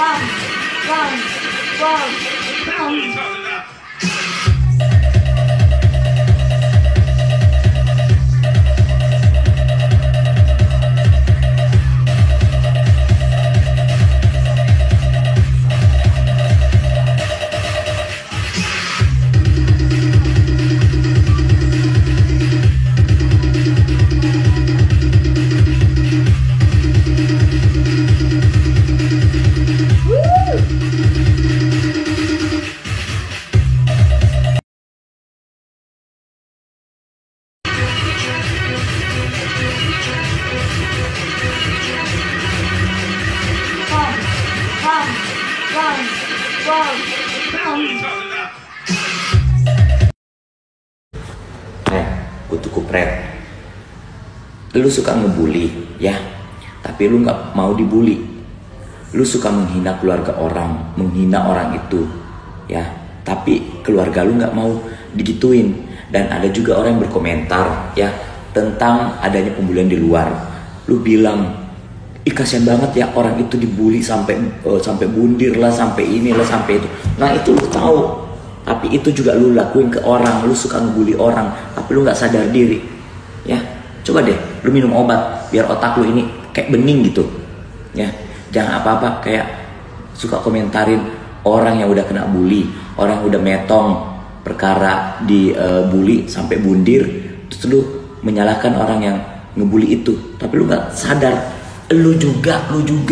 Run, run, run, run. Kutu kupret, lu suka ngebully ya, tapi lu nggak mau dibully. Lu suka menghina keluarga orang, menghina orang itu ya, tapi keluarga lu nggak mau digituin. Dan ada juga orang yang berkomentar ya tentang adanya pembulian di luar. Lu bilang, ih kasihan banget ya orang itu dibully sampai bundir lah, sampai inilah, sampai itu. Nah itu lu tahu, tapi itu juga lu lakuin ke orang. Lu suka ngebully orang, tapi lu nggak sadar diri ya. Coba deh lu minum obat biar otak lu ini kayak bening gitu ya. Jangan apa-apa kayak suka komentarin orang yang udah kena bully, orang yang udah metong perkara di bully sampai bundir, terus lu menyalahkan orang yang ngebully itu, tapi lu nggak sadar lu juga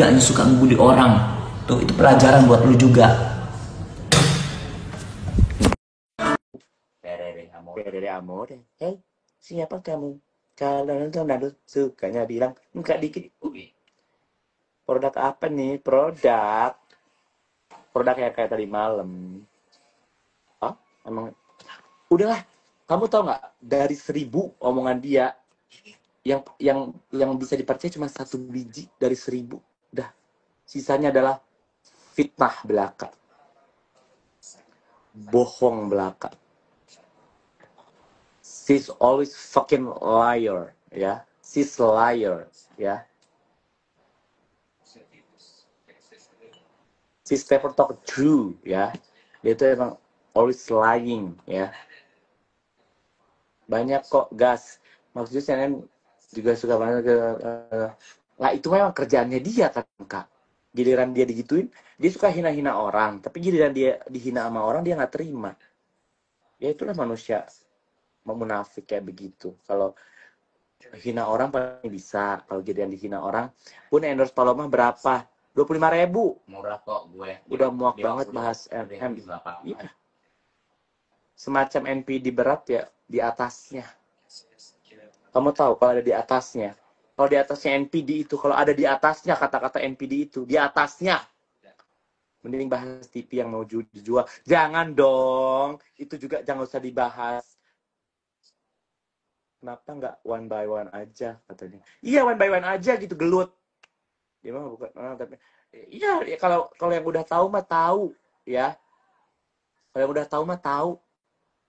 yang suka ngebully orang. Tuh itu pelajaran buat lu juga. Dari amor, hey, siapa kamu? Kalau nonton Nado sukanya bilang enggak dikit. Produk apa nih? Produk yang kayak tadi malam. Oh, emang udahlah. Kamu tahu nggak, dari 1000 omongan dia yang bisa dipercaya cuma 1 biji dari 1000. Udah, sisanya adalah fitnah belaka, bohong belaka. She's always fucking liar, ya. She's liar, ya. She's never talk true, ya. Dia itu emang always lying, ya. Banyak kok gas. Maksudnya CNN juga suka banget ke. Lah itu memang kerjaannya dia kan, Kak. Giliran dia digituin, dia suka hina-hina orang. Tapi giliran dia dihina sama orang, dia nggak terima. Ya itulah manusia munafik kayak begitu. Kalau hina orang paling bisa. Kalau jadian dihina orang, pun endorse Paloma berapa? 25.000. Murah kok gue. Udah muak banget bahas RM. Iya. Semacam NPD berat ya di atasnya. Kamu tahu kalau ada di atasnya. Kalau di atasnya NPD itu, kalau ada di atasnya kata-kata NPD itu, di atasnya. Mending bahas TV yang mau dijual. Jangan dong. Itu juga jangan usah dibahas. Kenapa nggak one by one aja katanya? Iya one by one aja gitu, gelut. Dia mah bukan tapi iya ya, kalau yang udah tahu mah tahu ya. Kalau yang udah tahu mah tahu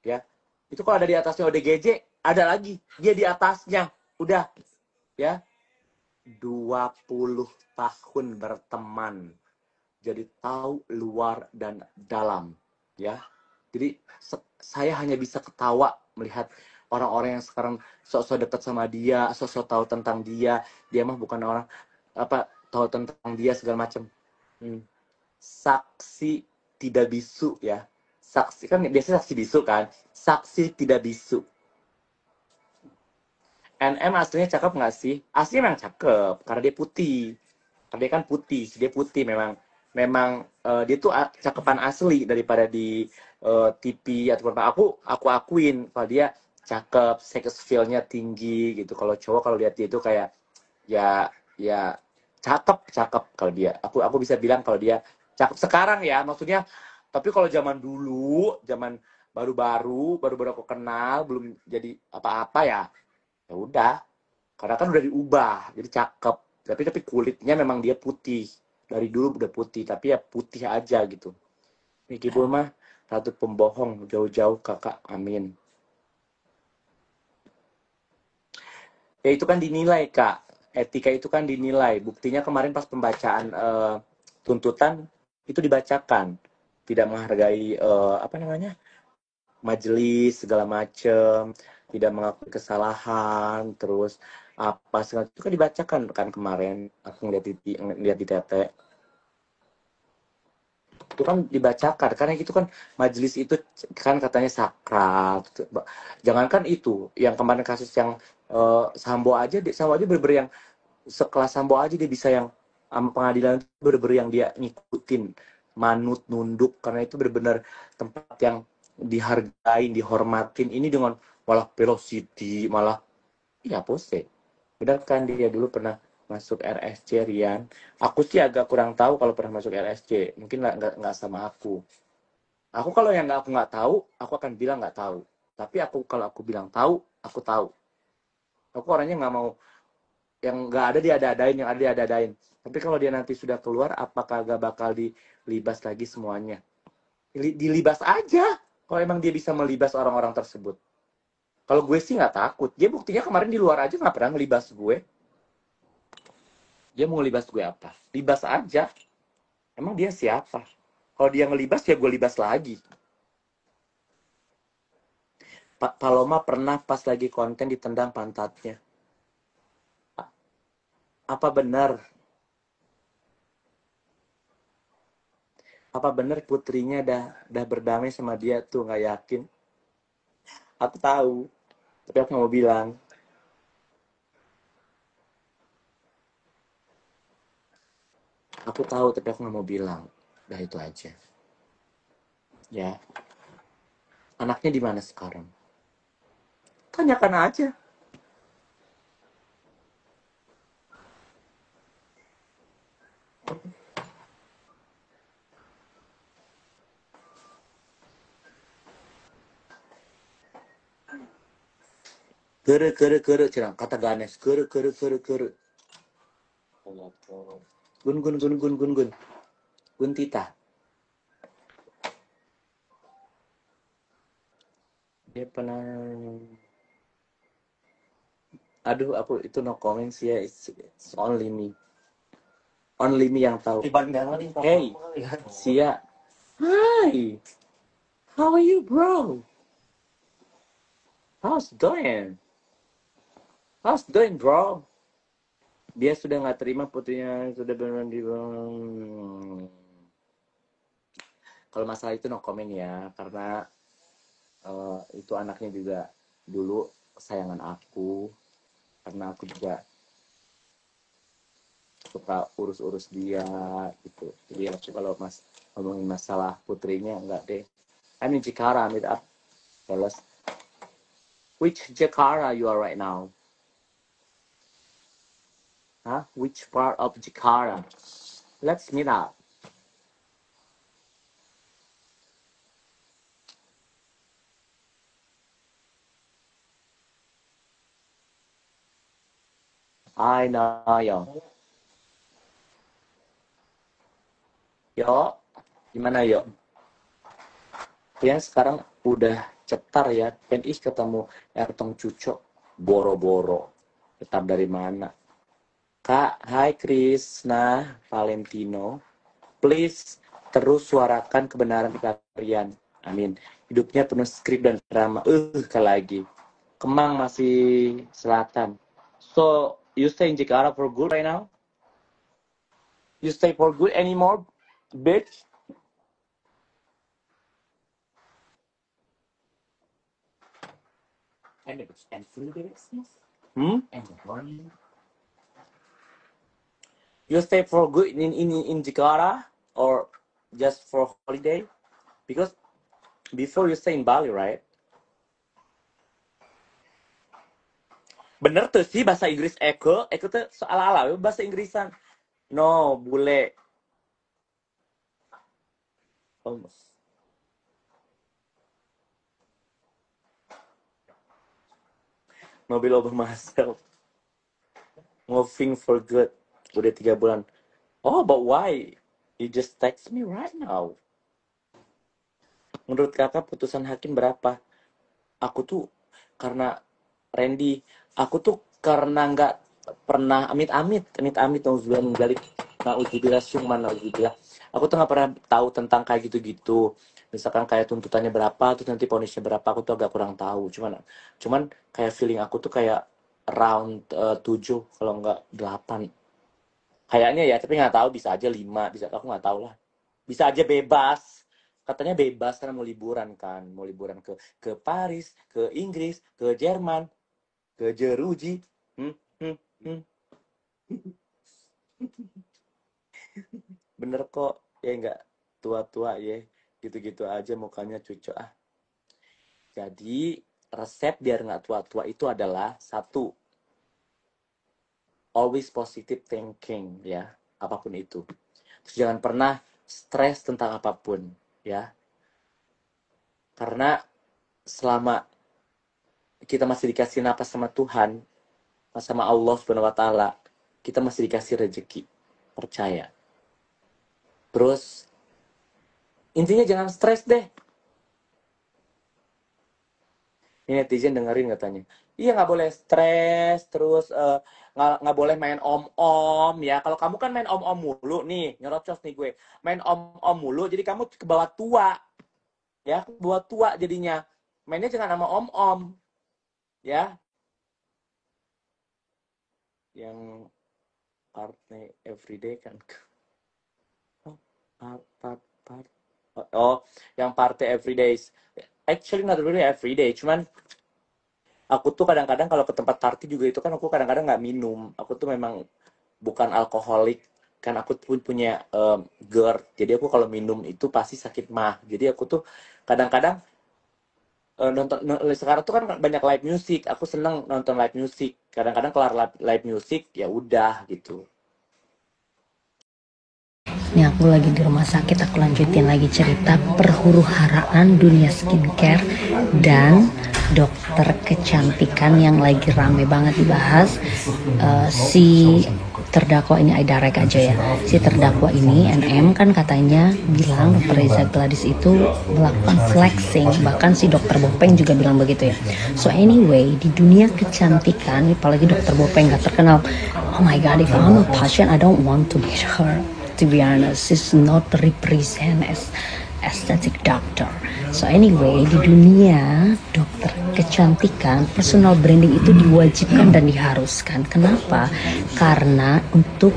ya. Itu kalau ada di atasnya ODGJ, ada lagi dia di atasnya. Udah ya. 20 tahun berteman. Jadi tahu luar dan dalam ya. Jadi saya hanya bisa ketawa melihat orang-orang yang sekarang sok-sok dekat sama dia, sok-sok tahu tentang dia. Dia mah bukan orang tahu tentang dia segala macam. Saksi tidak bisu ya. Saksi kan biasanya saksi bisu kan. Saksi tidak bisu. NM aslinya cakep nggak sih? Aslinya memang cakep karena dia putih. Karena dia kan putih, dia putih memang dia tuh cakepan asli daripada di TV ataupun aku akuin kalau dia cakep, sex feel-nya tinggi gitu. Kalau cowok kalau lihat dia itu kayak ya cakep kalau dia. Aku bisa bilang kalau dia cakep sekarang ya, maksudnya. Tapi kalau zaman dulu, zaman baru aku kenal, belum jadi apa-apa ya udah. Karena kan udah diubah, jadi cakep. Tapi kulitnya memang dia putih. Dari dulu udah putih, tapi ya putih aja gitu. Niki mah ratu pembohong jauh-jauh kakak, amin. Ya itu kan dinilai Kak, etika itu kan dinilai. Buktinya kemarin pas pembacaan tuntutan itu dibacakan, tidak menghargai apa namanya majelis segala macem, tidak mengakui kesalahan, terus apa segala itu kan dibacakan kan kemarin aku ngeliat di TT itu kan dibacakan karena itu kan majelis itu kan katanya sakral. Jangankan itu yang kemarin kasus yang Sambo aja bener yang sekelas Sambo aja dia bisa yang pengadilan itu bener-bener yang dia ngikutin manut nunduk karena itu bener-bener tempat yang dihargain dihormatin ini dengan malah velocity malah ya pose udah kan dia dulu pernah masuk RSC Rian. Aku sih agak kurang tahu kalau pernah masuk RSC. Mungkin nggak sama aku. Aku kalau yang aku nggak tahu, aku akan bilang nggak tahu. Tapi aku kalau aku bilang tahu, aku tahu. Aku orangnya nggak mau yang nggak ada diada-adain, yang ada diada-adain. Tapi kalau dia nanti sudah keluar, apakah gak bakal dilibas lagi semuanya? Dilibas aja. Kalau emang dia bisa melibas orang-orang tersebut. Kalau gue sih nggak takut. Dia buktinya kemarin di luar aja nggak pernah ngelibas gue. Dia mau ngelibas gue apa? Libas aja. Emang dia siapa? Kalau dia ngelibas, ya gue libas lagi. Pak Paloma pernah pas lagi konten ditendang pantatnya. Apa benar? Apa benar putrinya dah berdamai sama dia tuh? Nggak yakin. Aku tahu. Tapi aku nggak mau bilang. Aku tahu, tapi aku nggak mau bilang. Udah itu aja. Ya. Anaknya di mana sekarang? Tanyakan aja. Kere, cerang. Kata Ganes. Kere. Gun. Guntita. Dia pernah... Aduh, aku itu no comment sih ya. It's only me. Only me yang tahu. Hey, Sia. Hi. How are you, bro? How's doing? How's doing, bro? Dia sudah nggak terima putrinya sudah benar di kalau masalah itu no comment ya karena itu anaknya juga dulu kesayangan aku karena aku juga suka urus-urus dia gitu jadi aku kalau ngomongin masalah putrinya enggak deh. I'm in Jakarta meet up fellas. Which Jakarta you are right now? Huh? Which part of Jakarta? Let's meet up. I know yo. Yo, gimana yo? Ya sekarang udah cetar ya. Kan ketemu Ertong Cucok boro-boro. Cetar dari mana? Kak, hai Krisna Valentino. Please terus suarakan kebenaran kalian. Amin. Hidupnya penuh skrip dan drama. Lagi. Kemang masih selatan. So, you stay in Jakarta for good right now? You stay for good anymore, bitch? And food business? And morning? You stay for good in Jakarta or just for holiday? Because before you stay in Bali, right? Bener tuh sih bahasa Inggris Eko tuh ala-ala bahasa Inggrisan. No, bule. Almost. Mobil over myself. Moving for good. Udah 3 bulan. Oh, but why? You just text me right now. Menurut kakak putusan hakim berapa? Aku tuh karena Randy, aku tuh karena nggak pernah amit-amit nauzubillah min dzalik. Nauzubillah, syungman nauzubillah. Aku tuh nggak pernah tahu tentang kayak gitu-gitu. Misalkan kayak tuntutannya berapa, terus nanti ponisnya berapa, aku tuh agak kurang tahu. Cuman kayak feeling aku tuh kayak round 7 kalau nggak 8. Kayaknya ya, tapi nggak tahu, bisa aja 5, bisa, aku nggak tahu lah. Bisa aja bebas. Katanya bebas karena mau liburan kan, mau liburan ke Paris, ke Inggris, ke Jerman, ke Jeruji. Hmm, hmm, hmm. Bener kok, ya nggak tua-tua ya, gitu-gitu aja mukanya cucu ah. Jadi resep biar nggak tua-tua itu adalah satu, always positive thinking ya, apapun itu. Terus jangan pernah stres tentang apapun ya, karena selama kita masih dikasih napas sama Tuhan, sama Allah Subhanahu wa taala, kita masih dikasih rezeki. Percaya. Terus intinya jangan stres deh. Ini netizen dengerin katanya. Iya nggak boleh stres, terus nggak boleh main om-om ya. Kalau kamu kan main om-om mulu nih, nyerocos nih gue. Main om-om mulu, jadi kamu ke bawah tua. Ya, ke bawah tua jadinya. Mainnya jangan sama om-om. Ya, yang partnya everyday kan. Oh, part. Oh, yang party everydays. Actually not really everyday, cuman aku tuh kadang-kadang kalau ke tempat party juga itu kan aku kadang-kadang nggak minum. Aku tuh memang bukan alkoholik, kan aku pun punya GERD. Jadi aku kalau minum itu pasti sakit mah. Jadi aku tuh kadang-kadang sekarang tuh kan banyak live music. Aku seneng nonton live music. Kadang-kadang kelar live music ya udah gitu. Nih aku lagi di rumah sakit, aku lanjutin lagi cerita perhuru-haraan dunia skincare dan dokter kecantikan yang lagi rame banget dibahas. Si terdakwa ini, I direct aja ya, si terdakwa ini NM kan katanya bilang Dr. Reza Gladys itu melakukan flexing, bahkan si Dr. Bopeng juga bilang begitu ya. So anyway, di dunia kecantikan, apalagi Dr. Bopeng gak terkenal, oh my god, if I'm a patient I don't want to meet her. To be honest, she's not represent as aesthetic doctor. So anyway, di dunia dokter kecantikan, personal branding itu diwajibkan dan diharuskan. Kenapa? Karena untuk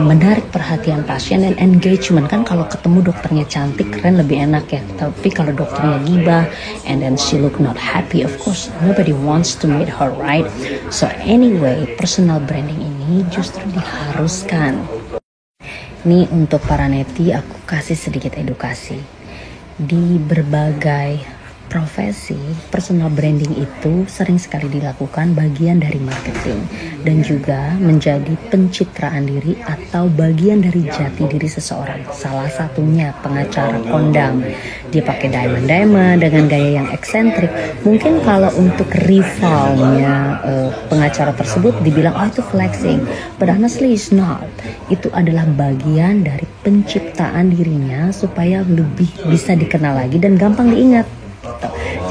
menarik perhatian pasien dan engagement. Kan kalau ketemu dokternya cantik, keren, lebih enak ya. Tapi kalau dokternya gibah and then she look not happy, of course nobody wants to meet her, right? So anyway, personal branding ini justru diharuskan. Ini untuk para neti, aku kasih sedikit edukasi. Di berbagai profesi, personal branding itu sering sekali dilakukan bagian dari marketing dan juga menjadi pencitraan diri atau bagian dari jati diri seseorang. Salah satunya pengacara kondang. Dia pakai diamond dengan gaya yang eksentrik. Mungkin kalau untuk rivalnya pengacara tersebut dibilang oh itu flexing, but honestly it's not. Itu adalah bagian dari penciptaan dirinya supaya lebih bisa dikenal lagi dan gampang diingat.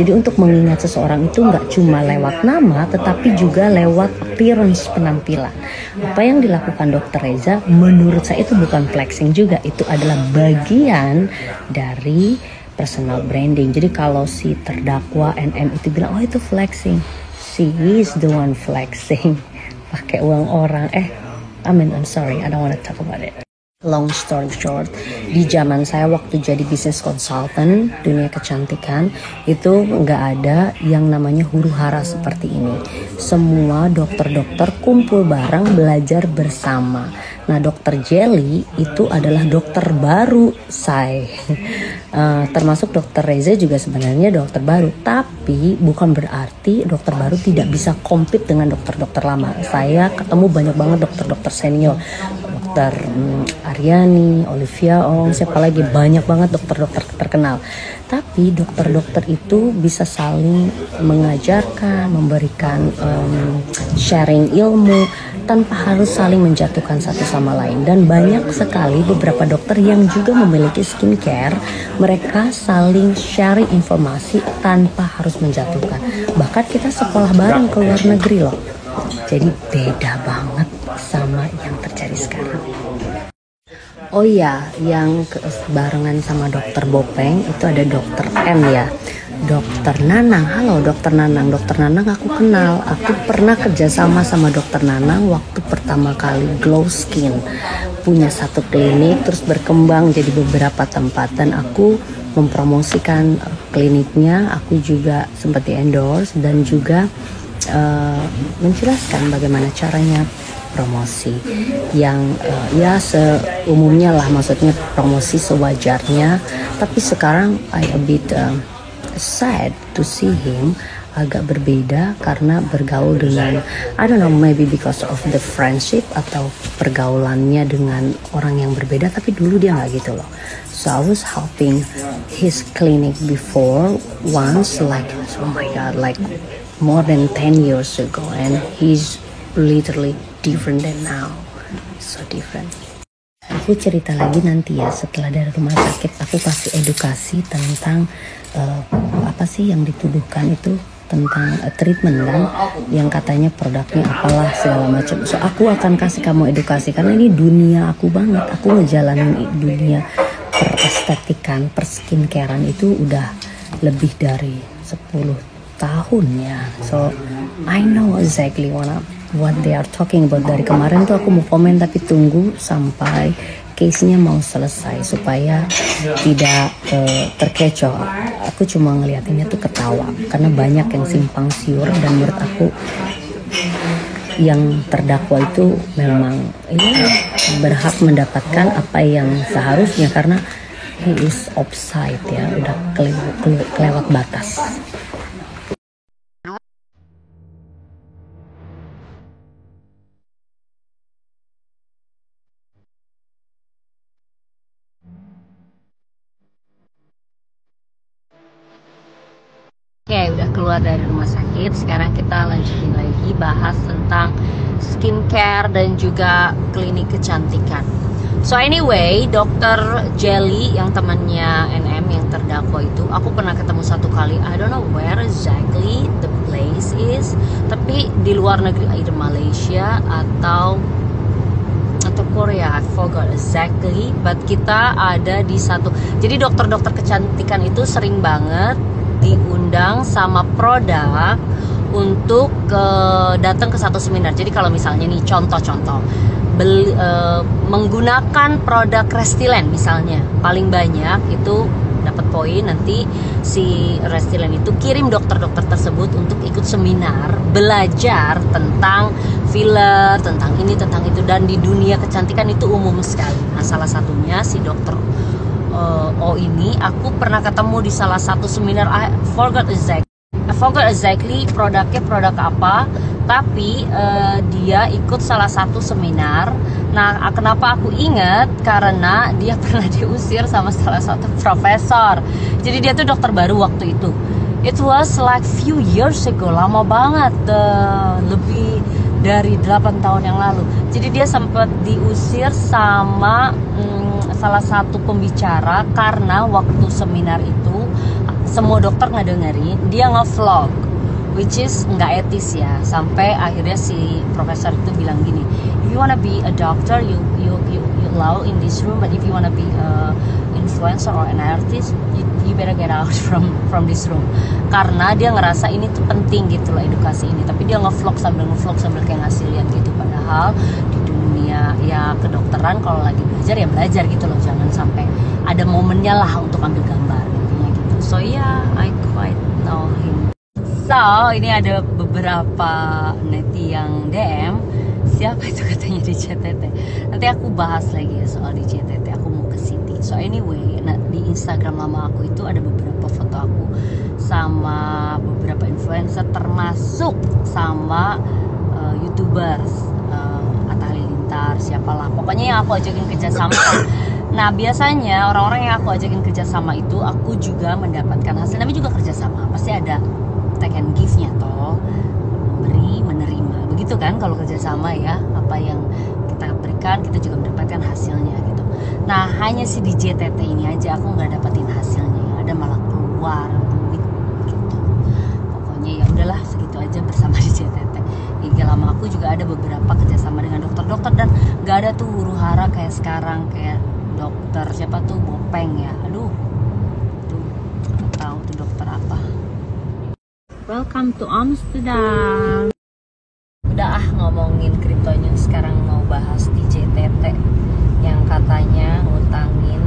Jadi untuk mengingat seseorang itu nggak cuma lewat nama, tetapi juga lewat appearance, penampilan. Apa yang dilakukan Dr. Reza menurut saya itu bukan flexing juga, itu adalah bagian dari personal branding. Jadi kalau si terdakwa NM itu bilang oh itu flexing, she is the one flexing, pakai uang orang. I'm sorry, I don't want to talk about it. Long story short, di zaman saya waktu jadi business consultant dunia kecantikan itu nggak ada yang namanya huru hara seperti ini. Semua dokter-dokter kumpul bareng belajar bersama. Nah, Dokter Jelly itu adalah dokter baru saya. Termasuk Dokter Reza juga sebenarnya dokter baru, tapi bukan berarti dokter baru tidak bisa compete dengan dokter-dokter lama. Saya ketemu banyak banget dokter-dokter senior. Dokter Aryani, Olivia Ong, siapa lagi, banyak banget dokter-dokter terkenal. Tapi dokter-dokter itu bisa saling mengajarkan, memberikan sharing ilmu tanpa harus saling menjatuhkan satu sama lain. Dan banyak sekali beberapa dokter yang juga memiliki skincare, mereka saling sharing informasi tanpa harus menjatuhkan. Bahkan kita sekolah bareng ke luar negeri loh. Jadi beda banget sama yang terjadi sekarang. Oh iya, yang barengan sama dokter Bopeng itu ada dokter M ya. Dokter Nanang, halo dokter Nanang. Dokter Nanang aku kenal, aku pernah kerjasama sama dokter Nanang waktu pertama kali Glow Skin. Punya satu klinik, terus berkembang jadi beberapa tempat. Dan aku mempromosikan kliniknya, aku juga sempat di endorse dan juga menjelaskan bagaimana caranya promosi yang ya seumumnya lah, maksudnya promosi sewajarnya. Tapi sekarang I a bit sad to see him agak berbeda karena bergaul dengan, I don't know, maybe because of the friendship atau pergaulannya dengan orang yang berbeda. Tapi dulu dia nggak gitu loh. So I was helping his clinic before once, like oh my god, like more than 10 years ago, and he's literally different than now, so different. Aku cerita lagi nanti ya, setelah dari rumah sakit aku kasih edukasi tentang apa sih yang dituduhkan itu tentang treatment kan, yang katanya produknya apalah segala macam. So aku akan kasih kamu edukasi karena ini dunia aku banget. Aku ngejalanin dunia perestetikan, perskincarean itu udah lebih dari 10 tahun ya. So I know exactly what they are talking about. Dari kemarin tuh aku mau komen tapi tunggu sampai case-nya mau selesai supaya tidak terkecoh. Aku cuma ngeliatinnya tuh ketawa karena banyak yang simpang siur, dan menurut aku yang terdakwa itu memang ya berhak mendapatkan apa yang seharusnya karena he is offside ya, udah kelewat batas. Oke, udah keluar dari rumah sakit. Sekarang kita lanjutin lagi bahas tentang skincare dan juga klinik kecantikan. So anyway, dokter Jelly yang temannya NM yang terdakwa itu, aku pernah ketemu satu kali. I don't know where exactly the place is, tapi di luar negeri, either Malaysia atau Korea, I forgot exactly. But kita ada di satu. Jadi dokter-dokter kecantikan itu sering banget diundang sama produk untuk datang ke satu seminar. Jadi kalau misalnya nih contoh-contoh menggunakan produk Restylane misalnya, paling banyak itu dapat poin, nanti si Restylane itu kirim dokter-dokter tersebut untuk ikut seminar belajar tentang filler, tentang ini, tentang itu, dan di dunia kecantikan itu umum sekali. Nah, salah satunya si dokter ini aku pernah ketemu di salah satu seminar. I forgot exactly produknya produk apa, tapi dia ikut salah satu seminar. Nah, kenapa aku ingat? Karena dia pernah diusir sama salah satu profesor. Jadi dia tuh dokter baru waktu itu. It was like few years ago, lama banget, lebih dari 8 tahun yang lalu. Jadi dia sempat diusir sama salah satu pembicara karena waktu seminar itu semua dokter ngedengerin dia nge-vlog, which is nggak etis ya. Sampai akhirnya si profesor itu bilang gini, if you wanna be a doctor, you allow in this room, but if you wanna be a influencer or an artist, you better get out from this room. Karena dia ngerasa ini tuh penting gitu loh, edukasi ini. Tapi dia nge-vlog sambil kayak ngasih lihat gitu. Padahal di dunia ya kedokteran kalau lagi belajar gitu loh, jangan sampai ada momennya lah untuk ambil gambar intinya gitu. So yeah, I quite know him. So ini ada beberapa neti yang DM, siapa itu katanya di CTT. Nanti aku bahas lagi ya soal di CTT. Aku mau ke City. So anyway, di Instagram lama aku itu ada beberapa foto aku sama beberapa influencer, termasuk sama YouTubers, Atta Halilintar, siapalah. Pokoknya yang aku ajakin kerjasama. Nah, biasanya orang-orang yang aku ajakin kerjasama itu aku juga mendapatkan hasil. Namanya juga kerjasama, pasti ada take and give-nya toh, memberi menerima, begitu kan kalau kerjasama ya. Apa yang kita berikan kita juga mendapatkan hasilnya gitu. Nah, hanya si di JTT ini aja aku nggak dapetin hasilnya, yang ada malah keluar duit gitu. Pokoknya ya udahlah, segitu aja bersama di JTT. Gila lama aku juga ada beberapa kerjasama dengan dokter-dokter, dan gak ada tuh huru hara kayak sekarang, kayak dokter siapa tuh, Bopeng ya, aduh tuh gak tahu tuh dokter apa. Welcome to Amsterdam. Udah ngomongin kriptonya, sekarang mau bahas DJTT yang katanya ngutangin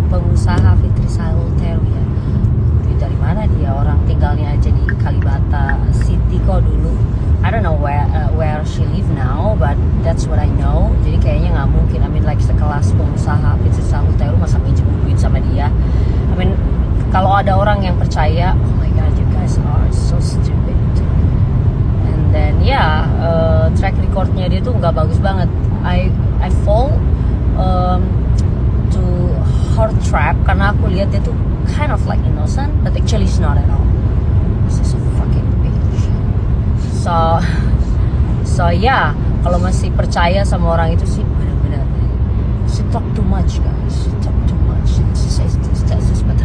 pengusaha Fitri Salutero ya. Duit dari mana dia, orang tinggalnya aja di Kalibata City kok dulu. I don't know where she live now, but that's what I know. Jadi kayaknya nggak mungkin. I mean, like sekelas pengusaha Fitri Salutero masa minjem duit sama dia. I mean, kalau ada orang yang percaya, oh my god, you guys are so stupid. And then track recordnya dia tuh nggak bagus banget. I fall to her trap karena aku lihat dia tuh kind of like innocent, but actually it's not at all. She's a fucking bitch. So yeah, kalau masih percaya sama orang itu sih benar-benar. She talk too much, guys. She talk too much. She says this, but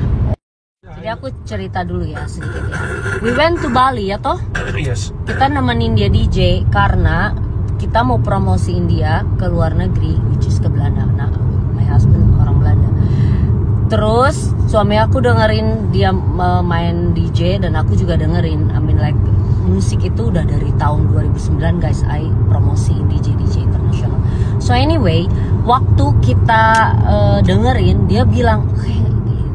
jadi aku cerita dulu ya sedikit ya. We went to Bali ya toh? Yes. Kita nemenin dia DJ karena kita mau promosiin dia ke luar negeri, which is ke Belanda. Nah, my husband orang Belanda. Terus suami aku dengerin dia main DJ dan aku juga dengerin. I mean like musik itu udah dari tahun 2009 guys, I promosiin DJ internasional. So anyway, waktu kita dengerin dia bilang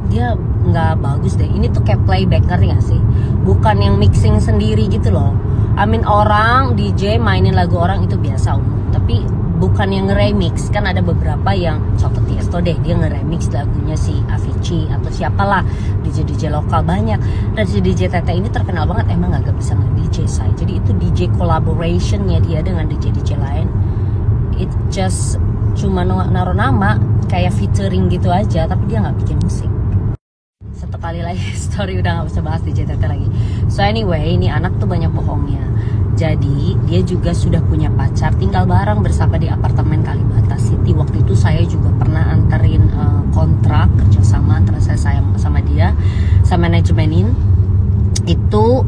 dia nggak bagus deh. Ini tuh kayak playback, ngerti gak sih? Bukan yang mixing sendiri gitu loh. I mean orang DJ mainin lagu orang itu biasa umum, tapi bukan yang nge-remix. Kan ada beberapa yang contoh Tiesto deh, dia nge-remix lagunya si Avicii atau siapalah, DJ lokal banyak. Dan si DJ Tete ini terkenal banget, emang gak bisa nge-DJ saya. Jadi itu DJ collaborationnya dia dengan DJ lain. It just cuma naruh nama kayak featuring gitu aja, tapi dia gak bikin musik. Satu kali lagi story, udah gak bisa bahas DJ Tete lagi. So anyway, ini anak tuh banyak bohongnya. Jadi dia juga sudah punya pacar, tinggal bareng bersama di apartemen Kalibata City. Waktu itu saya juga pernah anterin kontrak kerjasama antara saya sama dia, sama manajemenin. Itu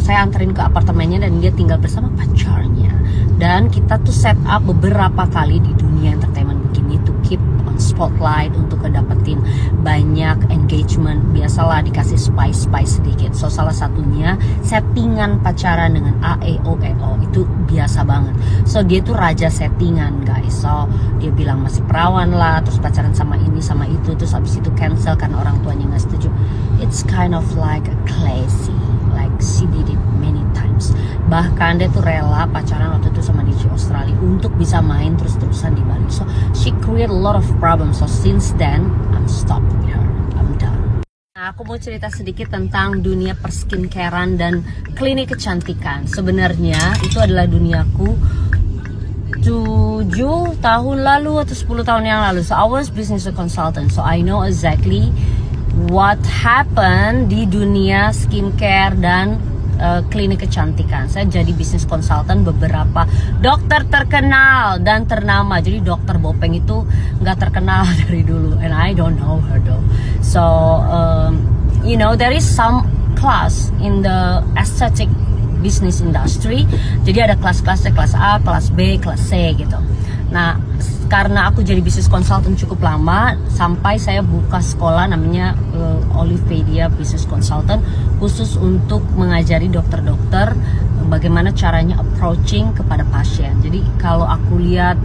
saya anterin ke apartemennya dan dia tinggal bersama pacarnya. Dan kita tuh set up beberapa kali di dunia entertainment begini to keep on spotlight, untuk ngedapetin banyak engagement. Biasalah dikasih spice sedikit. So salah satunya settingan pacaran dengan AEO itu biasa banget. So dia tuh raja settingan guys. So dia bilang masih perawan lah, terus pacaran sama ini sama itu, terus abis itu cancel karena orang tuanya nggak setuju. It's kind of like a classy, like she did it many times. Bahkan dia tuh rela pacaran waktu itu sama DJ Australia untuk bisa main terus-terusan di Bali. So she create a lot of problems. So since then I'm stopping her. I'm done. Nah, aku mau cerita sedikit tentang dunia perskincarean dan klinik kecantikan. Sebenarnya itu adalah duniaku 7 tahun lalu atau 10 tahun yang lalu. So I was business consultant. So I know exactly what happened di dunia skincare dan klinik kecantikan. Saya jadi bisnis konsultan beberapa dokter terkenal dan ternama. Jadi dokter Bopeng itu nggak terkenal dari dulu, and I don't know her though. So you know, there is some class in the aesthetic business industry. Jadi ada kelas-kelasnya, kelas A, kelas B, kelas C gitu. Nah, karena aku jadi bisnis konsultan cukup lama, sampai saya buka sekolah namanya Olivedia Business Consultant, khusus untuk mengajari dokter-dokter bagaimana caranya approaching kepada pasien. Jadi kalau aku lihat,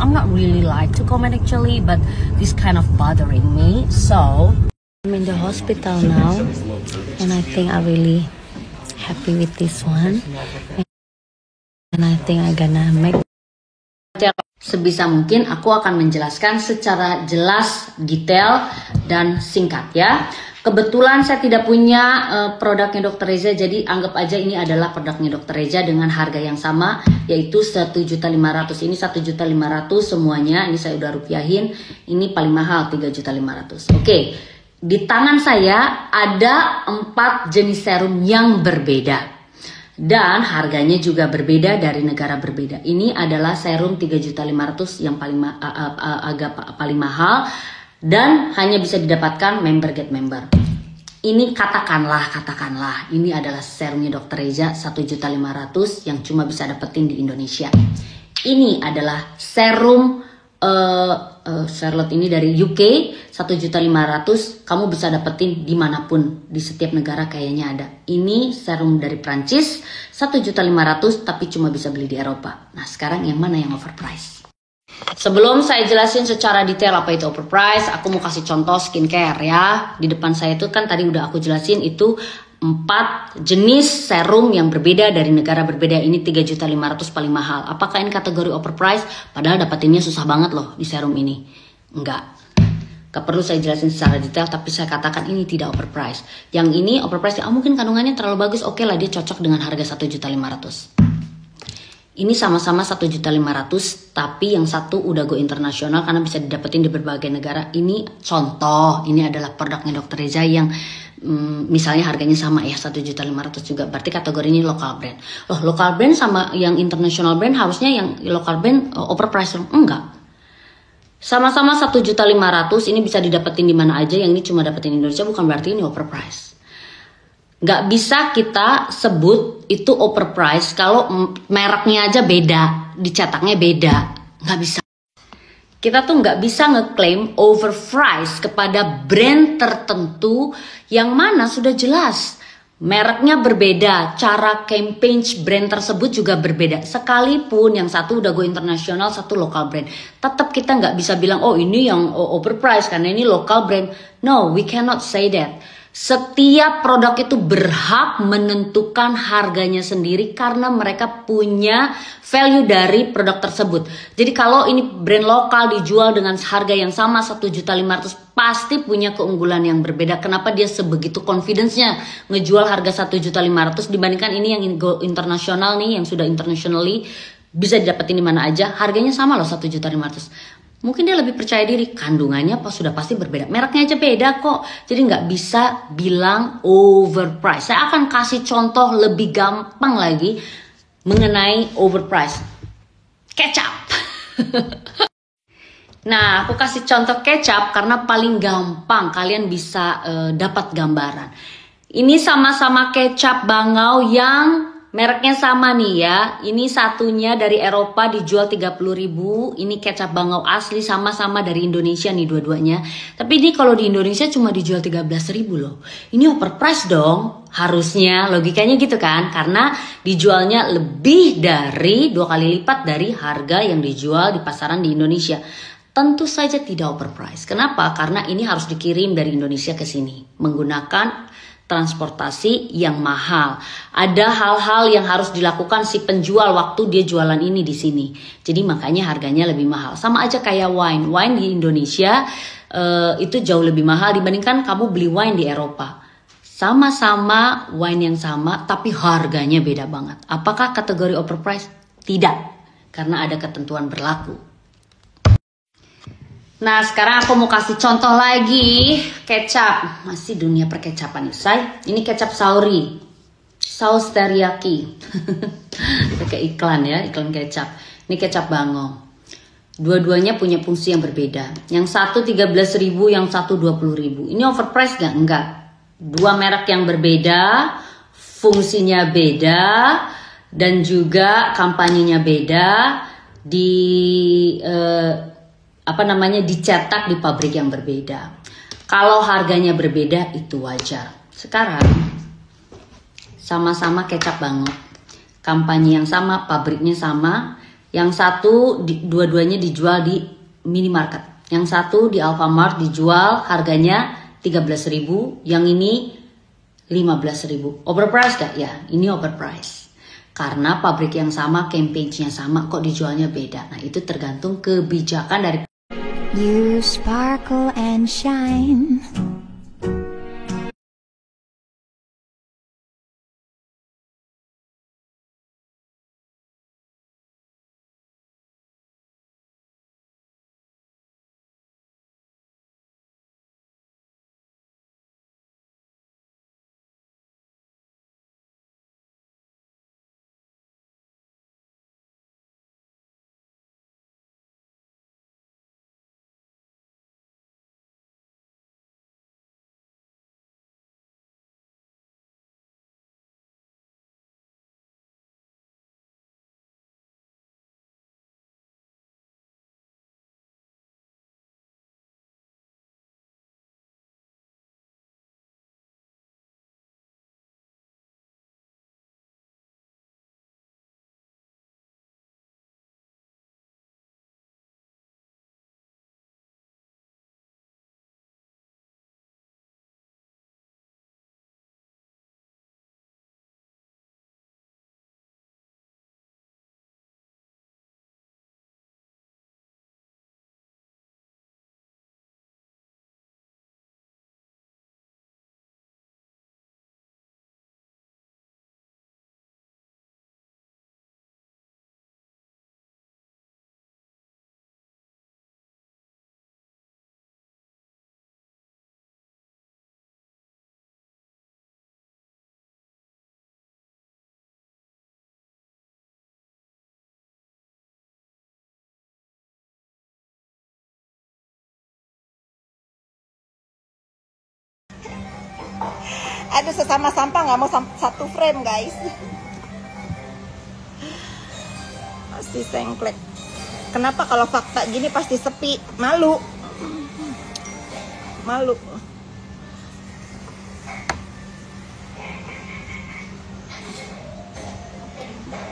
I'm not really like to comment actually, but this kind of bothering me. So I'm in the hospital now, and I think I really happy with this one, and I think I gonna make. Sebisa mungkin aku akan menjelaskan secara jelas, detail, dan singkat ya. Kebetulan saya tidak punya produknya Dr. Reza, jadi anggap aja ini adalah produknya Dr. Reza dengan harga yang sama, yaitu 1.500.000. Ini 1.500.000 semuanya, ini saya udah rupiahin. Ini paling mahal 3.500.000. Oke, di tangan saya ada 4 jenis serum yang berbeda. Dan harganya juga berbeda dari negara berbeda. Ini adalah serum 3.500.000 yang paling mahal dan hanya bisa didapatkan member get member. Ini katakanlah ini adalah serumnya Dr. Reza 1.500.000 yang cuma bisa dapetin di Indonesia. Ini adalah serum Charlotte ini dari UK 1.500.000, kamu bisa dapetin dimanapun di setiap negara kayaknya ada. Ini serum dari Prancis 1.500.000 tapi cuma bisa beli di Eropa. Nah sekarang yang mana yang overpriced? Sebelum saya jelasin secara detail apa itu overpriced, aku mau kasih contoh skincare ya. Di depan saya itu kan tadi udah aku jelasin itu 4 jenis serum yang berbeda dari negara berbeda. Ini 3.500.000 paling mahal. Apakah ini kategori overpriced? Padahal dapatinnya susah banget loh di serum ini. Enggak. Gak perlu saya jelasin secara detail, tapi saya katakan ini tidak overpriced. Yang ini overpriced, mungkin kandungannya terlalu bagus, oke lah dia cocok dengan harga 1.500.000. Ini sama-sama 1.500.000, tapi yang satu udah go internasional karena bisa didapetin di berbagai negara. Ini contoh, ini adalah produknya Dr. Reza yang misalnya harganya sama ya 1.500.000 juga. Berarti kategori ini lokal brand. Loh, lokal brand sama yang international brand harusnya yang lokal brand overpriced? Enggak. Sama-sama 1.500.000, ini bisa didapetin di mana aja. Yang ini cuma dapetin di Indonesia, bukan berarti ini overpriced. Nggak bisa kita sebut itu overpriced kalau mereknya aja beda, dicetaknya beda. Nggak bisa. Kita tuh nggak bisa ngeklaim overpriced kepada brand tertentu yang mana sudah jelas mereknya berbeda, cara campaign brand tersebut juga berbeda. Sekalipun yang satu udah go internasional, satu lokal brand, tetap kita nggak bisa bilang oh ini yang overpriced karena ini lokal brand. No, we cannot say that. Setiap produk itu berhak menentukan harganya sendiri karena mereka punya value dari produk tersebut. Jadi kalau ini brand lokal dijual dengan harga yang sama 1.500.000 pasti punya keunggulan yang berbeda. Kenapa dia sebegitu confidence-nya ngejual harga 1.500.000 dibandingkan ini yang go internasional nih, yang sudah internationally bisa didapetin di mana aja, harganya sama loh 1.500.000. Mungkin dia lebih percaya diri, kandungannya sudah pasti berbeda. Mereknya aja beda kok. Jadi nggak bisa bilang overpriced. Saya akan kasih contoh lebih gampang lagi mengenai overpriced. Kecap. Nah, aku kasih contoh kecap karena paling gampang kalian bisa dapat gambaran. Ini sama-sama kecap bangau yang mereknya sama nih ya. Ini satunya dari Eropa dijual 30.000. Ini kecap bangau asli sama-sama dari Indonesia nih dua-duanya. Tapi ini kalau di Indonesia cuma dijual 13.000 loh. Ini overpriced dong. Harusnya logikanya gitu kan. Karena dijualnya lebih dari 2 kali lipat dari harga yang dijual di pasaran di Indonesia. Tentu saja tidak overpriced. Kenapa? Karena ini harus dikirim dari Indonesia ke sini menggunakan transportasi yang mahal. Ada hal-hal yang harus dilakukan si penjual waktu dia jualan ini di sini. Jadi makanya harganya lebih mahal. Sama aja kayak wine. Wine di Indonesia itu jauh lebih mahal dibandingkan kamu beli wine di Eropa. Sama-sama wine yang sama tapi harganya beda banget. Apakah kategori overpriced? Tidak. Karena ada ketentuan berlaku. Nah sekarang aku mau kasih contoh lagi kecap. Masih dunia perkecapan nih say. Ini kecap sauri, saus teriyaki. Kayak iklan ya, iklan kecap. Ini kecap bangau. Dua-duanya punya fungsi yang berbeda. Yang satu 13.000, yang satu 20.000. Ini overpriced gak? Enggak. Dua merek yang berbeda, fungsinya beda, dan juga kampanyenya beda. Dicetak di pabrik yang berbeda. Kalau harganya berbeda itu wajar. Sekarang sama-sama kecap banget. Kampanye yang sama, pabriknya sama. Yang satu dua-duanya dijual di minimarket. Yang satu di Alfamart dijual harganya 13.000, yang ini 15.000. Overpriced gak? Ya, ini overpriced. Karena pabrik yang sama, campaign-nya sama, kok dijualnya beda. Nah, itu tergantung kebijakan dari You sparkle and shine. Aduh, sesama sampah nggak mau satu frame guys. Pasti sengklek. Kenapa kalau fakta gini pasti sepi? Malu. Malu.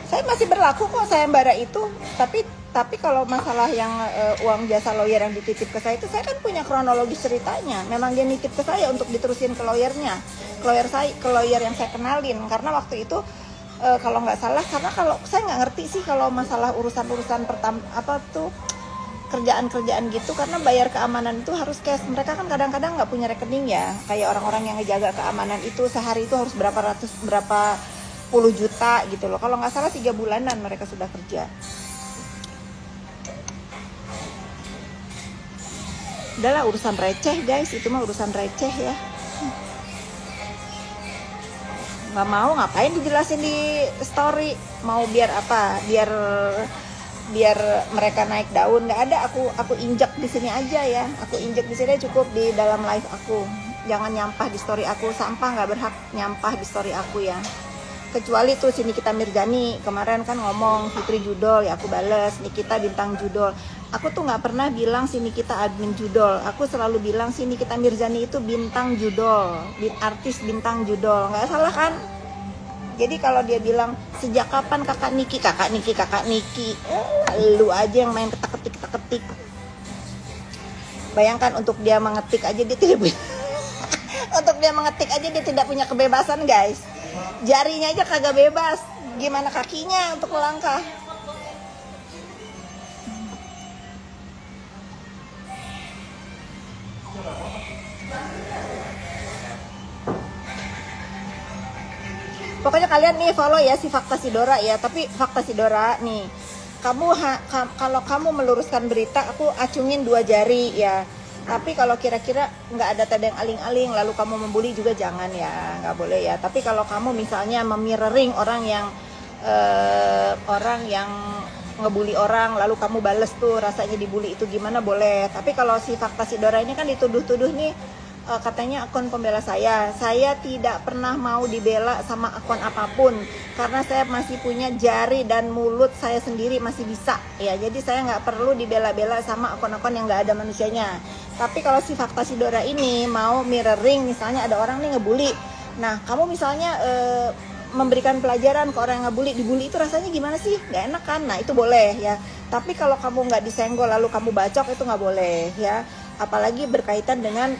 Saya masih berlaku kok sayembara itu, tapi kalau masalah yang uang jasa lawyer yang dititip ke saya itu, saya kan punya kronologis ceritanya. Memang dia nitip ke saya untuk diterusin ke lawyernya, ke lawyer yang saya kenalin. Karena waktu itu kalau nggak salah, karena kalau saya nggak ngerti sih kalau masalah urusan kerjaan-kerjaan gitu, karena bayar keamanan itu harus cash. Mereka kan kadang-kadang nggak punya rekening ya, kayak orang-orang yang ngejaga keamanan itu sehari itu harus berapa puluh juta gitu loh. Kalau nggak salah 3 bulanan mereka sudah kerja. Udahlah, urusan receh guys, itu mah urusan receh ya. Nggak mau, ngapain dijelasin di story? Mau biar apa? Biar mereka naik daun. Nggak ada, aku injek di sini aja ya. Aku injek di sini cukup, di dalam live aku. Jangan nyampah di story aku. Sampah nggak berhak nyampah di story aku ya. Kecuali tuh si Nikita Mirzani kemarin kan ngomong Fitri Judol, ya aku bales Nikita bintang judol. Aku tuh nggak pernah bilang si Nikita admin judol. Aku selalu bilang si Nikita Mirzani itu bintang judol, artis bintang judol. Nggak salah kan? Jadi kalau dia bilang sejak kapan kakak Niki, lu aja yang main ketik. Bayangkan untuk dia mengetik aja dia tidak punya untuk dia mengetik aja dia tidak punya kebebasan guys. Jarinya aja kagak bebas, gimana kakinya untuk melangkah? Pokoknya kalian nih follow ya si Fakta Sidora ya. Tapi Fakta Sidora nih, kalau kamu meluruskan berita, aku acungin 2 jari ya. Tapi kalau kira-kira nggak ada tanda yang aling-aling lalu kamu membuli juga jangan ya, nggak boleh ya. Tapi kalau kamu misalnya memirroring orang yang ngebully orang lalu kamu bales tuh rasanya dibully itu gimana, boleh. Tapi kalau si Fakta Sidora ini kan dituduh-tuduh nih, katanya akun pembela saya tidak pernah mau dibela sama akun apapun karena saya masih punya jari dan mulut saya sendiri masih bisa ya, jadi saya nggak perlu dibela-bela sama akun-akun yang nggak ada manusianya. Tapi kalau si Fakta Sidora ini mau mirroring, misalnya ada orang nih ngebully, nah kamu misalnya memberikan pelajaran ke orang yang ngebully, dibully itu rasanya gimana sih, nggak enak kan, nah itu boleh ya. Tapi kalau kamu nggak disenggol lalu kamu bacok, itu nggak boleh ya. Apalagi berkaitan dengan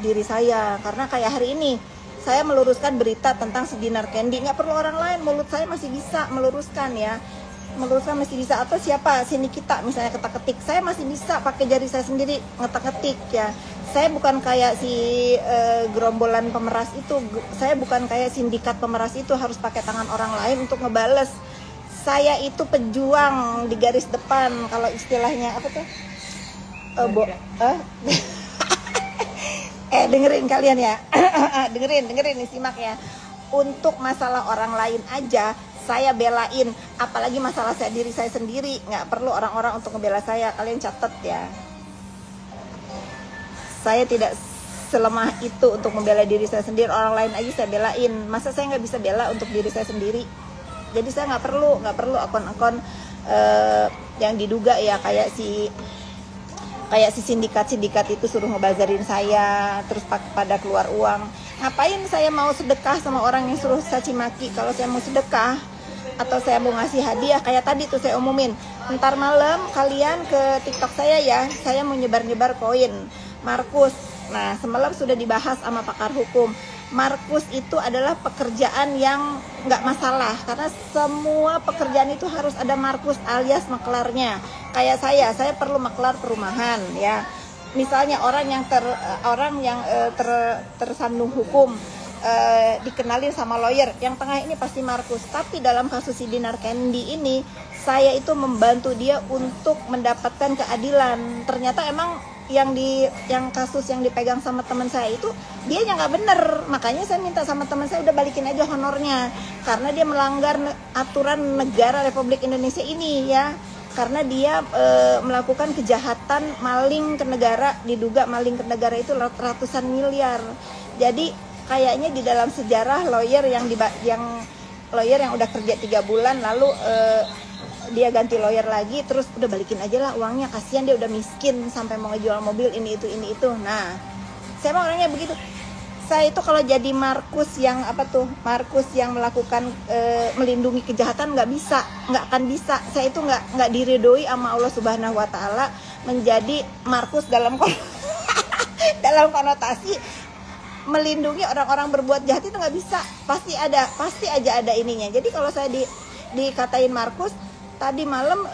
diri saya, karena kayak hari ini saya meluruskan berita tentang si Dinar Candy, nggak perlu orang lain, mulut saya masih bisa meluruskan ya, meluruskan masih bisa. Atau siapa, si Nikita misalnya ketik-ketik, saya masih bisa pakai jari saya sendiri ngetik-ngetik ya. Saya bukan kayak si gerombolan pemeras itu, saya bukan kayak sindikat pemeras itu harus pakai tangan orang lain untuk ngebales. Saya itu pejuang di garis depan, kalau istilahnya apa tuh? Dengerin kalian ya. dengerin nih, simak ya. Untuk masalah orang lain aja saya belain, apalagi masalah diri saya sendiri, nggak perlu orang-orang untuk ngebela saya. Kalian catat ya, saya tidak selemah itu untuk membela diri saya sendiri. Orang lain aja saya belain, masa saya nggak bisa bela untuk diri saya sendiri? Jadi saya nggak perlu akun-akun yang diduga ya kayak si sindikat itu suruh ngebazarin saya, terus pada keluar uang. Ngapain saya mau sedekah sama orang yang suruh caci maki? Kalau saya mau sedekah atau saya mau ngasih hadiah, kayak tadi tuh saya umumin, ntar malam kalian ke TikTok saya ya, saya mau nyebar-nyebar koin Markus. Nah, semalam sudah dibahas sama pakar hukum. Markus itu adalah pekerjaan yang nggak masalah, karena semua pekerjaan itu harus ada Markus alias maklarnya. Kayak saya perlu maklar perumahan ya. Misalnya orang yang tersandung hukum, dikenalin sama lawyer, yang tengah ini pasti Markus. Tapi dalam kasus si Dinar Candy ini, saya itu membantu dia untuk mendapatkan keadilan. Ternyata emang yang kasus yang dipegang sama teman saya itu dia yang nggak bener, makanya saya minta sama teman saya udah balikin aja honornya, karena dia melanggar aturan negara Republik Indonesia ini ya, karena dia melakukan kejahatan maling ke negara, diduga maling ke negara itu ratusan miliar. Jadi kayaknya di dalam sejarah lawyer yang udah kerja 3 bulan lalu dia ganti lawyer lagi, terus udah balikin aja lah uangnya, kasihan dia udah miskin sampai mau ngejual mobil ini itu. Nah, saya emang orangnya begitu. Saya itu kalau jadi Markus yang melakukan melindungi kejahatan nggak akan bisa. Saya itu nggak diridhoi sama Allah Subhanahu Wa Taala menjadi Markus dalam dalam konotasi melindungi orang-orang berbuat jahat, itu nggak bisa. Pasti aja ada ininya. Jadi kalau saya dikatain Markus, tadi malam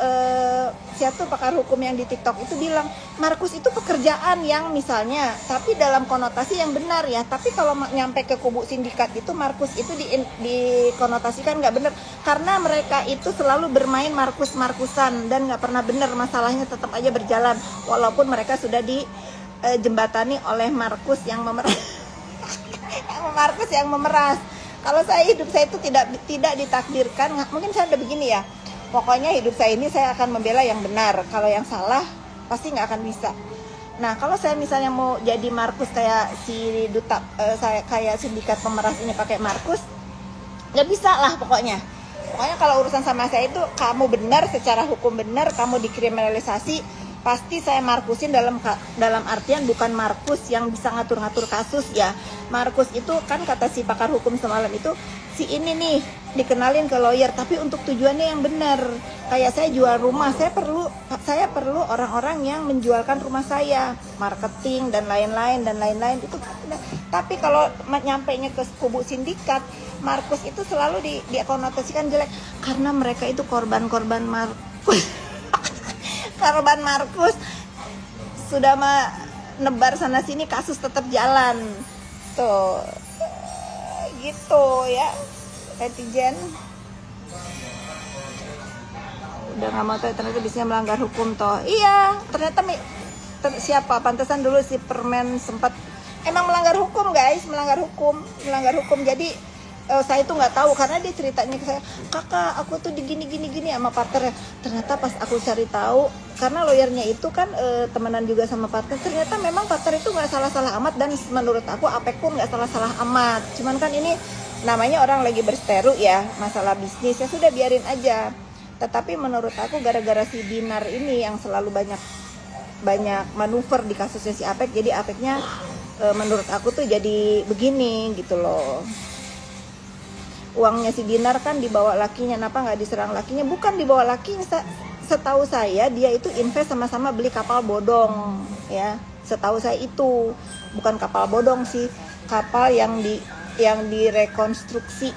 siapa pakar hukum yang di TikTok itu bilang Markus itu pekerjaan yang misalnya, tapi dalam konotasi yang benar ya. Tapi kalau nyampe ke kubu sindikat itu Markus itu dikonotasikan nggak benar, karena mereka itu selalu bermain Markusan dan nggak pernah benar, masalahnya tetap aja berjalan walaupun mereka sudah dijembatani oleh Markus yang memeras. Kalau hidup saya itu tidak ditakdirkan, mungkin saya udah begini ya. Pokoknya hidup saya ini saya akan membela yang benar. Kalau yang salah pasti nggak akan bisa. Nah, kalau saya misalnya mau jadi Markus kayak si duta, saya kayak sindikat pemeras ini pakai Markus, nggak bisa lah pokoknya. Pokoknya kalau urusan sama saya itu kamu benar, secara hukum benar, kamu dikriminalisasi, pasti saya Markusin dalam artian bukan Markus yang bisa ngatur-ngatur kasus ya. Markus itu kan kata si pakar hukum semalam itu, si ini nih dikenalin ke lawyer tapi untuk tujuannya yang benar. Kayak saya jual rumah, saya perlu orang-orang yang menjualkan rumah saya, marketing dan lain-lain itu. Tapi kalau nyampainya ke kubu sindikat, Markus itu selalu dikonotasikan jelek karena mereka itu korban Markus. Korban Markus sudah menebar sana sini, kasus tetap jalan tuh gitu ya. Netizen udah nggak mau tahu, ternyata bisanya melanggar hukum toh. Iya, ternyata siapa pantesan dulu si Permen sempat emang melanggar hukum guys, melanggar hukum. Jadi saya itu nggak tahu karena dia ceritanya ke saya, kakak aku tuh digini sama partnernya. Ternyata pas aku cari tahu, karena lawyernya itu kan temenan juga sama partner, ternyata memang partner itu nggak salah-salah amat, dan menurut aku Apek pun nggak salah-salah amat. Cuman kan ini namanya orang lagi berseteru ya, masalah bisnis ya sudah biarin aja. Tetapi menurut aku gara-gara si Dinar ini yang selalu banyak manuver di kasusnya si Apek, jadi Apeknya menurut aku tuh jadi begini gitu loh. Uangnya si Dinar kan dibawa lakinya, kenapa nggak diserang lakinya? Bukan dibawa lakinya, setahu saya dia itu invest sama-sama beli kapal bodong ya. Setahu saya itu bukan kapal bodong sih, kapal yang direkonstruksi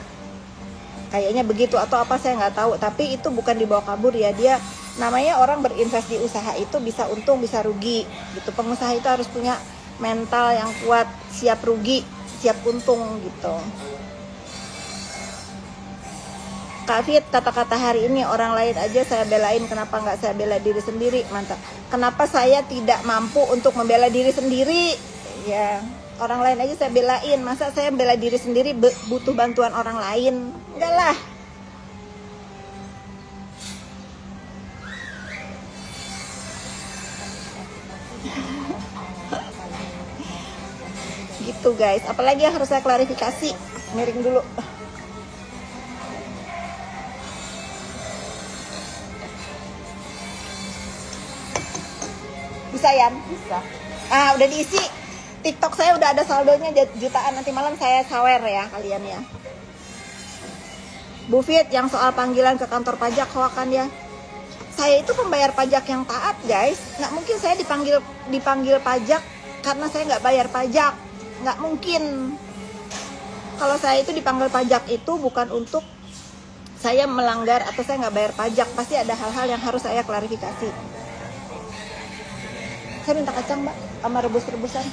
kayaknya begitu atau apa saya nggak tahu. Tapi itu bukan dibawa kabur ya, dia namanya orang berinvest di usaha itu bisa untung bisa rugi gitu. Pengusaha itu harus punya mental yang kuat, siap rugi siap untung gitu. Kak Fit, kata-kata hari ini orang lain aja saya belain, kenapa nggak saya bela diri sendiri? Mantap. Kenapa saya tidak mampu untuk membela diri sendiri? Ya, orang lain aja saya belain, masa saya bela diri sendiri butuh bantuan orang lain? Enggak lah. Gitu guys, apalagi yang harus saya klarifikasi? Miring dulu. Bisa ya? Bisa. Udah diisi. TikTok saya udah ada saldonya jutaan, nanti malam saya sawer ya kalian ya. Bu Fit, yang soal panggilan ke kantor pajak hoakan ya. Saya itu pembayar pajak yang taat guys. Nggak mungkin saya dipanggil pajak karena saya nggak bayar pajak. Nggak mungkin. Kalau saya itu dipanggil pajak itu bukan untuk saya melanggar atau saya nggak bayar pajak. Pasti ada hal-hal yang harus saya klarifikasi. Saya minta kacang mbak, sama rebus-rebusan.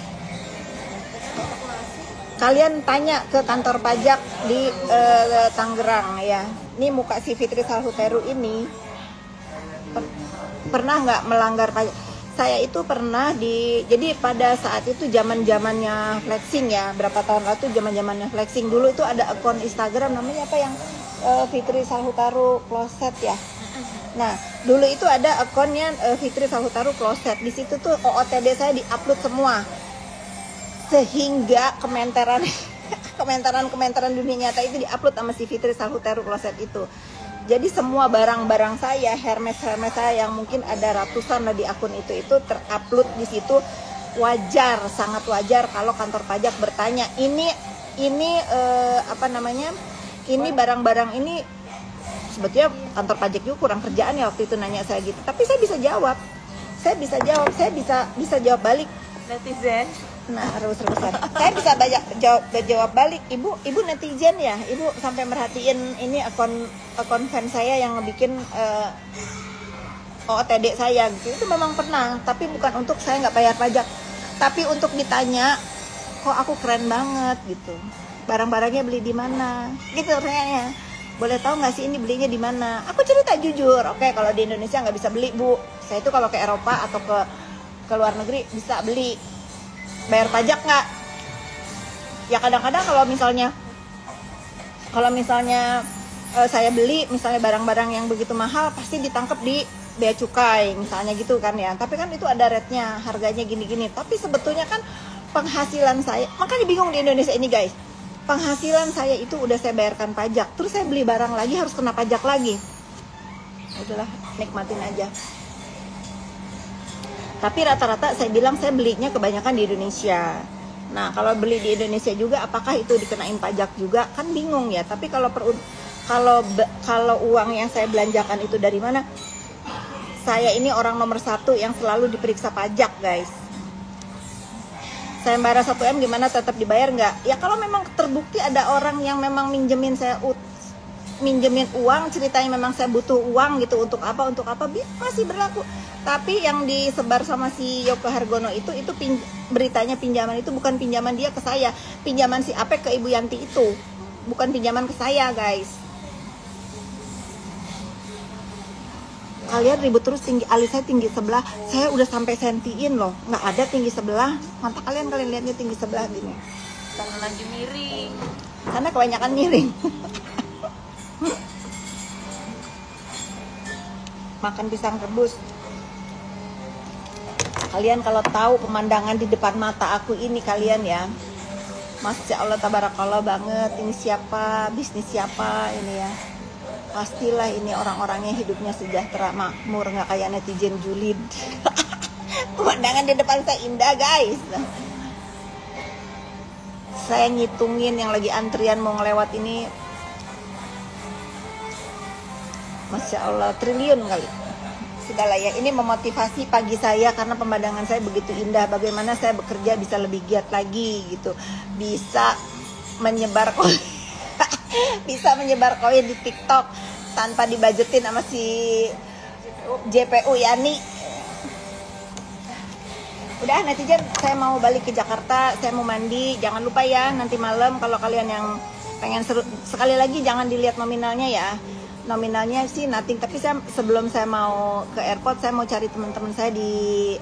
Kalian tanya ke kantor pajak di Tangerang ya. Ini muka si Fitri Salhuteru ini pernah nggak melanggar pajak? Saya itu pernah jadi pada saat itu zamannya flexing ya, berapa tahun lalu zamannya flexing. Dulu itu ada akun Instagram namanya apa yang Fitri Salhuteru Closet ya. Nah, dulu itu ada akunnya Fitri Salhuteru Closet. Di situ tuh OOTD saya diupload semua. Sehingga komentaran dunia nyata itu diupload sama si Fitri Salhuteru Kloset itu. Jadi semua barang-barang saya, Hermes saya yang mungkin ada ratusan lah di akun itu terupload di situ. Wajar, sangat wajar kalau kantor pajak bertanya, ini apa namanya? Ini barang-barang ini sebetulnya kantor pajak juga kurang kerjaan ya waktu itu nanya saya gitu. Tapi saya bisa jawab. Saya bisa jawab balik. Netizen. Nah, terus-terusan. Saya bisa jawab balik. Ibu netizen ya. Ibu sampai merhatiin ini akun fans saya yang bikin OOTD saya gitu. Itu memang pernah, tapi bukan untuk saya nggak bayar pajak. Tapi untuk ditanya, kok aku keren banget gitu. Barang-barangnya beli di mana? Gitu pertanyaannya. Boleh tahu nggak sih ini belinya di mana? Aku cerita jujur. Oke, kalau di Indonesia nggak bisa beli, Bu. Saya itu kalau ke Eropa atau ke luar negeri bisa beli. Bayar pajak nggak? Ya kadang-kadang kalau misalnya saya beli misalnya barang-barang yang begitu mahal pasti ditangkap di bea cukai misalnya gitu kan ya. Tapi kan itu ada rate-nya, harganya gini-gini. Tapi sebetulnya kan penghasilan saya, makanya bingung di Indonesia ini guys. Penghasilan saya itu udah saya bayarkan pajak, terus saya beli barang lagi harus kena pajak lagi. Itulah, nikmatin aja. Tapi rata-rata saya bilang saya belinya kebanyakan di Indonesia. Nah, kalau beli di Indonesia juga apakah itu dikenain pajak juga? Kan bingung ya. Tapi kalau uang yang saya belanjakan itu dari mana? Saya ini orang nomor 1 yang selalu diperiksa pajak, guys. Saya bayar 1M gimana tetap dibayar nggak? Ya kalau memang terbukti ada orang yang memang minjemin uang, ceritanya memang saya butuh uang gitu, untuk apa masih berlaku. Tapi yang disebar sama si Yoko Hargono itu beritanya pinjaman itu bukan pinjaman dia ke saya, pinjaman si Apek ke Ibu Yanti itu, bukan pinjaman ke saya, guys. Kalian ribut terus, alis saya tinggi sebelah, saya udah sampai sentiin loh, nggak ada tinggi sebelah. Mata kalian lihatnya tinggi sebelah gini, Karena lagi miring. karena kebanyakan miring. Makan pisang rebus. Kalian kalau tahu pemandangan di depan mata aku ini kalian ya, Masya Allah tabarakallah banget. Ini siapa, bisnis siapa ini ya. Pastilah ini orang-orangnya hidupnya sejahtera, makmur, nggak kayak netizen julid. Pemandangan di depan saya indah, guys. Saya ngitungin yang lagi antrian mau ngelewat ini, Masya Allah, triliun kali. Segala ya, ini memotivasi pagi saya karena pemandangan saya begitu indah. Bagaimana saya bekerja bisa lebih giat lagi gitu, bisa menyebar koin di TikTok tanpa dibajetin sama si JPU Yani. Udah netizen, saya mau balik ke Jakarta, saya mau mandi. Jangan lupa ya nanti malam kalau kalian yang pengen seru, sekali lagi jangan dilihat nominalnya ya. Nominalnya sih nothing, tapi sebelum saya mau ke airport saya mau cari teman-teman saya di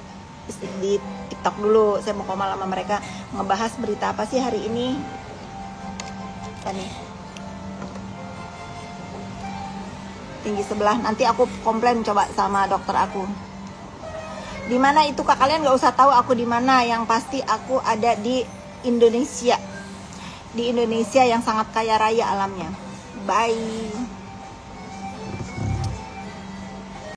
TikTok dulu. Saya mau call sama mereka ngebahas berita apa sih hari ini. Nih tinggi sebelah, nanti aku komplain coba sama dokter aku. Di mana itu Kak? Kalian nggak usah tahu aku di mana, yang pasti aku ada di Indonesia. Di Indonesia yang sangat kaya raya alamnya. Bye.